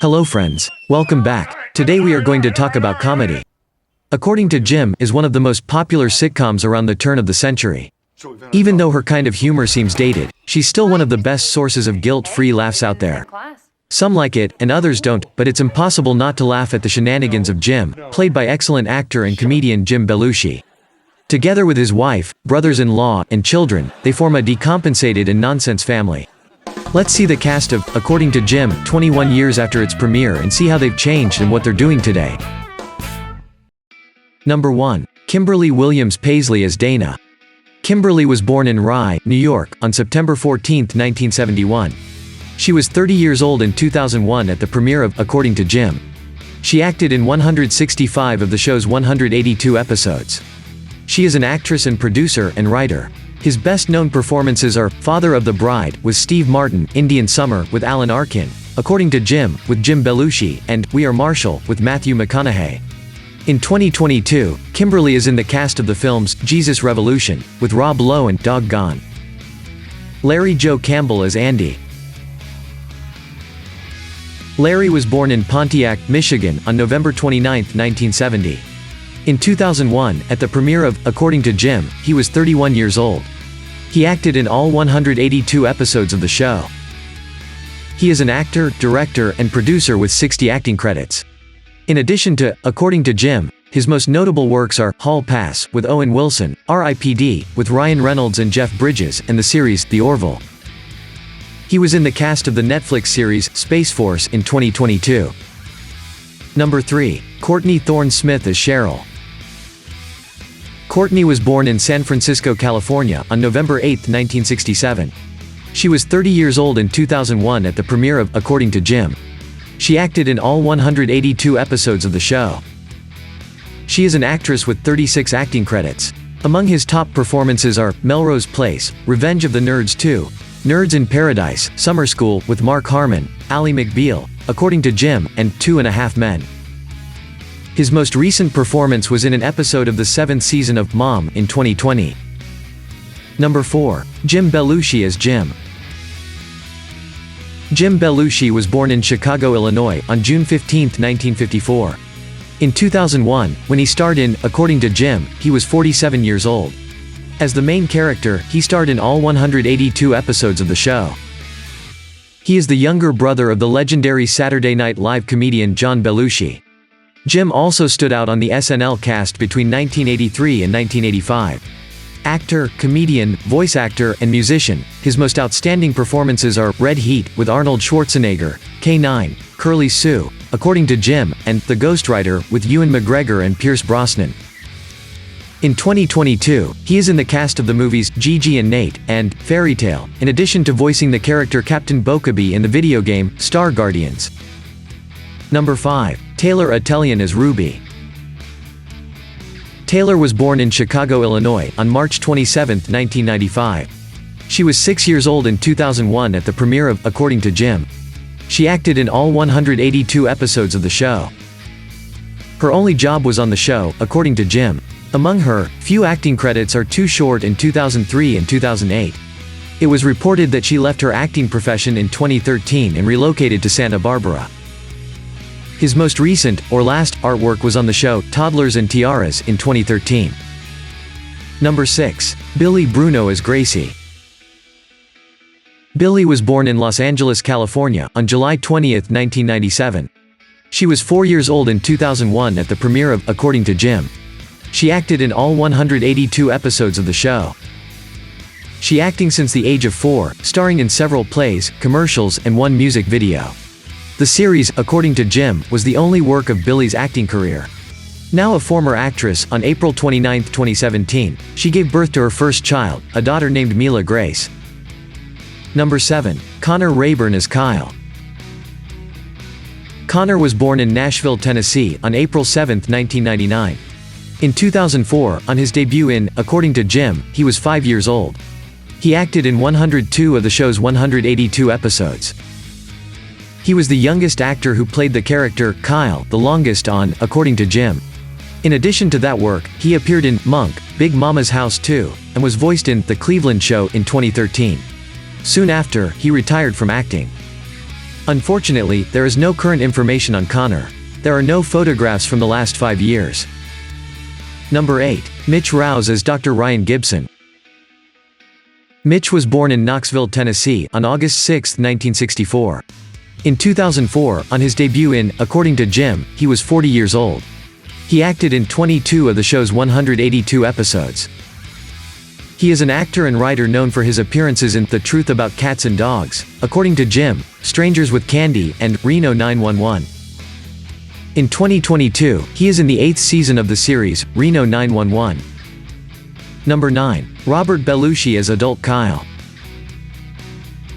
Hello friends. Welcome back. Today we are going to talk about comedy. According to Jim, is one of the most popular sitcoms around the turn of the century. Even though her kind of humor seems dated, she's still one of the best sources of guilt-free laughs out there. Some like it, and others don't, but it's impossible not to laugh at the shenanigans of Jim, played by excellent actor and comedian Jim Belushi. Together with his wife, brothers-in-law, and children, they form a decompensated and nonsense family. Let's see the cast of According to Jim 21 years after its premiere and see how they've changed and what they're doing today. Number 1. Kimberly Williams-Paisley as Dana. Kimberly was born in Rye, New York, on September 14, 1971. She was 30 years old in 2001 at the premiere of According to Jim. She acted in 165 of the show's 182 episodes. She is an actress and producer and writer. His best-known performances are Father of the Bride with Steve Martin, Indian Summer with Alan Arkin, According to Jim with Jim Belushi, and We Are Marshall with Matthew McConaughey. In 2022, Kimberly is in the cast of the films Jesus Revolution with Rob Lowe and Doggone. Larry Joe Campbell as Andy. Larry was born in Pontiac, Michigan on November 29, 1970. In 2001, at the premiere of According to Jim, he was 31 years old. He acted in all 182 episodes of the show. He is an actor, director, and producer with 60 acting credits. In addition to According to Jim, his most notable works are Hall Pass with Owen Wilson, R.I.P.D. with Ryan Reynolds and Jeff Bridges, and the series The Orville. He was in the cast of the Netflix series Space Force in 2022. Number 3. Courtney Thorne-Smith as Cheryl. Courtney was born in San Francisco, California, on November 8, 1967. She was 30 years old in 2001 at the premiere of According to Jim. She acted in all 182 episodes of the show. She is an actress with 36 acting credits. Among his top performances are Melrose Place, Revenge of the Nerds 2, Nerds in Paradise, Summer School with Mark Harmon, Ally McBeal, According to Jim, and 2.5 Men. His most recent performance was in an episode of the 7th season of Mom in 2020. Number 4. Jim Belushi as Jim. Jim Belushi was born in Chicago, Illinois, on June 15, 1954. In 2001, when he starred in According to Jim, he was 47 years old. As the main character, he starred in all 182 episodes of the show. He is the younger brother of the legendary Saturday Night Live comedian John Belushi. Jim also stood out on the SNL cast between 1983 and 1985. Actor, comedian, voice actor, and musician, his most outstanding performances are Red Heat with Arnold Schwarzenegger, K-9, Curly Sue, According to Jim, and The Ghostwriter with Ewan McGregor and Pierce Brosnan. In 2022, he is in the cast of the movies Gigi and Nate and Fairy Tale, in addition to voicing the character Captain Bokaby in the video game Star Guardians. Number 5. Taylor Atelian as Ruby. Taylor was born in Chicago, Illinois, on March 27, 1995. She was 6 years old in 2001 at the premiere of According to Jim. She acted in all 182 episodes of the show. Her only job was on the show, According to Jim. Among her few acting credits are Too Short in 2003 and 2008. It was reported that she left her acting profession in 2013 and relocated to Santa Barbara. His most recent, or last, artwork was on the show Toddlers and Tiaras in 2013. Number 6. Billi Bruno as Gracie. Billi was born in Los Angeles, California, on July 20, 1997. She was 4 years old in 2001 at the premiere of According to Jim. She acted in all 182 episodes of the show. She acting since the age of 4, starring in several plays, commercials, and one music video. The series, According to Jim, was the only work of Billi's acting career. Now a former actress, on April 29, 2017, she gave birth to her first child, a daughter named Mila Grace. Number 7. Connor Rayburn as Kyle. Connor was born in Nashville, Tennessee, on April 7, 1999. In 2004, on his debut in According to Jim, he was 5 years old. He acted in 102 of the show's 182 episodes. He was the youngest actor who played the character Kyle the longest on According to Jim. In addition to that work, he appeared in Monk, Big Mama's House 2, and was voiced in The Cleveland Show in 2013. Soon after, he retired from acting. Unfortunately, there is no current information on Connor. There are no photographs from the last 5 years. Number 8. Mitch Rouse as Dr. Ryan Gibson. Mitch was born in Knoxville, Tennessee, on August 6, 1964. In 2004, on his debut in According to Jim, he was 40 years old. He acted in 22 of the show's 182 episodes. He is an actor and writer known for his appearances in The Truth About Cats and Dogs, According to Jim, Strangers with Candy, and Reno 911. In 2022, he is in the 8th season of the series, Reno 911. Number 9. Robert Belushi as Adult Kyle.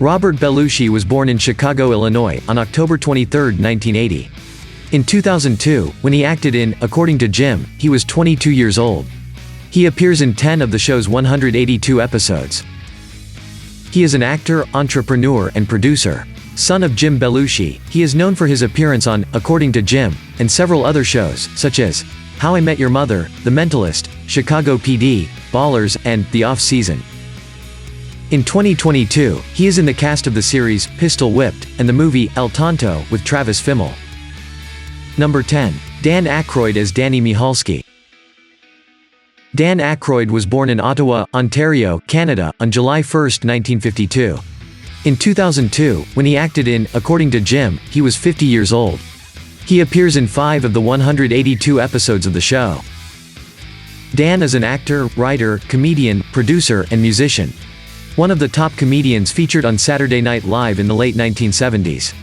Robert Belushi was born in Chicago, Illinois, on October 23, 1980. In 2002, when he acted in According to Jim, he was 22 years old. He appears in 10 of the show's 182 episodes. He is an actor, entrepreneur, and producer. Son of Jim Belushi, he is known for his appearance on According to Jim, and several other shows, such as How I Met Your Mother, The Mentalist, Chicago PD, Ballers, and The Off-Season. In 2022, he is in the cast of the series Pistol Whipped, and the movie El Tonto with Travis Fimmel. Number 10. Dan Aykroyd as Danny Michalski. Dan Aykroyd was born in Ottawa, Ontario, Canada, on July 1, 1952. In 2002, when he acted in According to Jim, he was 50 years old. He appears in 5 of the 182 episodes of the show. Dan is an actor, writer, comedian, producer, and musician. One of the top comedians featured on Saturday Night Live in the late 1970s.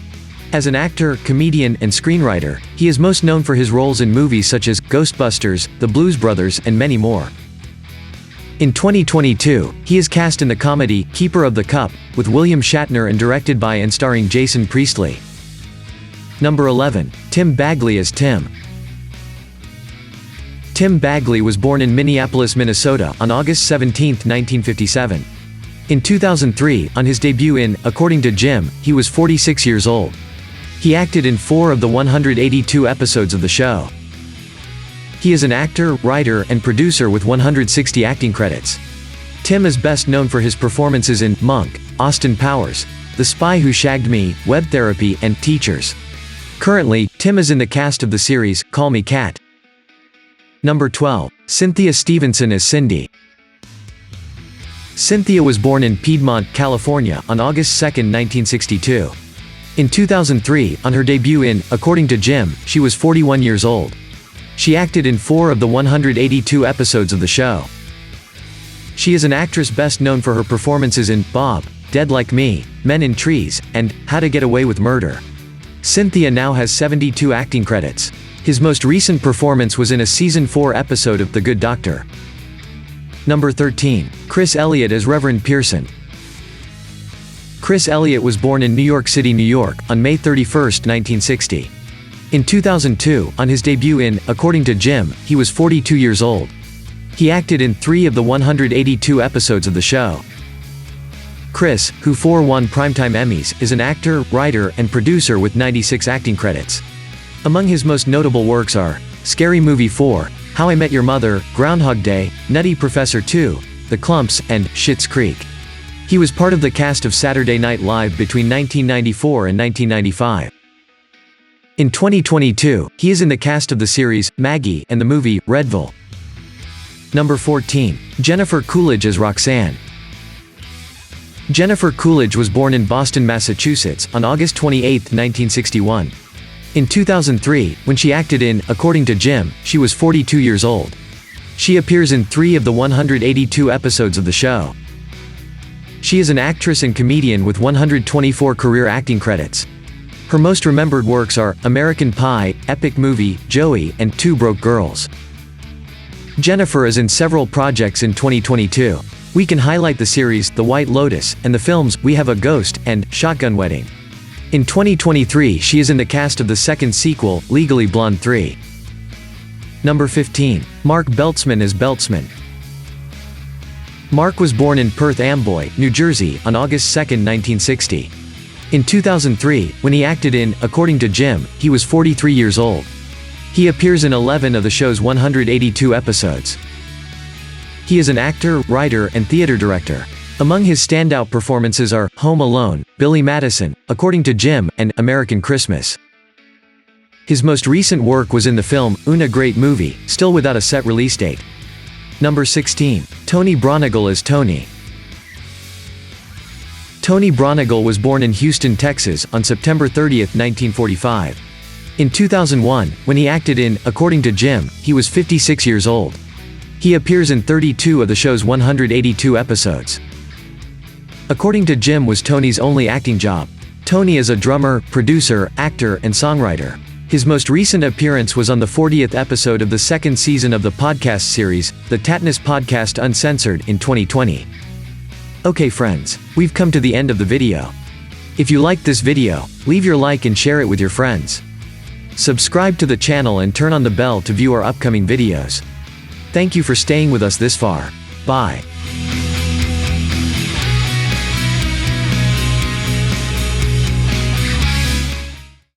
As an actor, comedian, and screenwriter, he is most known for his roles in movies such as Ghostbusters, The Blues Brothers, and many more. In 2022, he is cast in the comedy Keeper of the Cup, with William Shatner and directed by and starring Jason Priestley. Number 11. Tim Bagley as Tim. Tim Bagley was born in Minneapolis, Minnesota, on August 17, 1957. In 2003, on his debut in According to Jim, he was 46 years old. He acted in 4 of the 182 episodes of the show. He is an actor, writer, and producer with 160 acting credits. Tim is best known for his performances in Monk, Austin Powers, The Spy Who Shagged Me, Web Therapy, and Teachers. Currently, Tim is in the cast of the series Call Me Kat. Number 12. Cynthia Stevenson as Cindy. Cynthia was born in Piedmont, California, on August 2, 1962. In 2003, on her debut in According to Jim, she was 41 years old. She acted in 4 of the 182 episodes of the show. She is an actress best known for her performances in Bob, Dead Like Me, Men in Trees, and How to Get Away with Murder. Cynthia now has 72 acting credits. His most recent performance was in a Season 4 episode of The Good Doctor. Number 13. Chris Elliott as Reverend Pearson. Chris Elliott was born in New York City, New York, on May 31, 1960. In 2002, on his debut in According to Jim, he was 42 years old. He acted in 3 of the 182 episodes of the show. Chris, who won Primetime Emmys, is an actor, writer, and producer with 96 acting credits. Among his most notable works are Scary Movie 4, How I Met Your Mother, Groundhog Day, Nutty Professor 2, The Klumps, and Schitt's Creek. He was part of the cast of Saturday Night Live between 1994 and 1995. In 2022, he is in the cast of the series Maggie and the movie Redville. Number 14. Jennifer Coolidge as Roxanne. Jennifer Coolidge was born in Boston, Massachusetts, on August 28, 1961. In 2003, when she acted in According to Jim, she was 42 years old. She appears in 3 of the 182 episodes of the show. She is an actress and comedian with 124 career acting credits. Her most remembered works are American Pie, Epic Movie, Joey, and Two Broke Girls. Jennifer is in several projects in 2022. We can highlight the series The White Lotus, and the films We Have a Ghost and Shotgun Wedding. In 2023, she is in the cast of the second sequel, Legally Blonde 3. Number 15. Mark Beltzman as Beltzman. Mark was born in Perth Amboy, New Jersey, on August 2, 1960. In 2003, when he acted in According to Jim, he was 43 years old. He appears in 11 of the show's 182 episodes. He is an actor, writer, and theater director. Among his standout performances are Home Alone, Billy Madison, According to Jim, and American Christmas. His most recent work was in the film Una Great Movie, still without a set release date. Number 16. Tony Braunagel as Tony. Tony Braunagel was born in Houston, Texas, on September 30, 1945. In 2001, when he acted in According to Jim, he was 56 years old. He appears in 32 of the show's 182 episodes. According to Jim was Tony's only acting job. Tony is a drummer, producer, actor, and songwriter. His most recent appearance was on the 40th episode of the second season of the podcast series, the Tatnus Podcast Uncensored, in 2020. Okay friends, we've come to the end of the video. If you liked this video, leave your like and share it with your friends. Subscribe to the channel and turn on the bell to view our upcoming videos. Thank you for staying with us this far. Bye.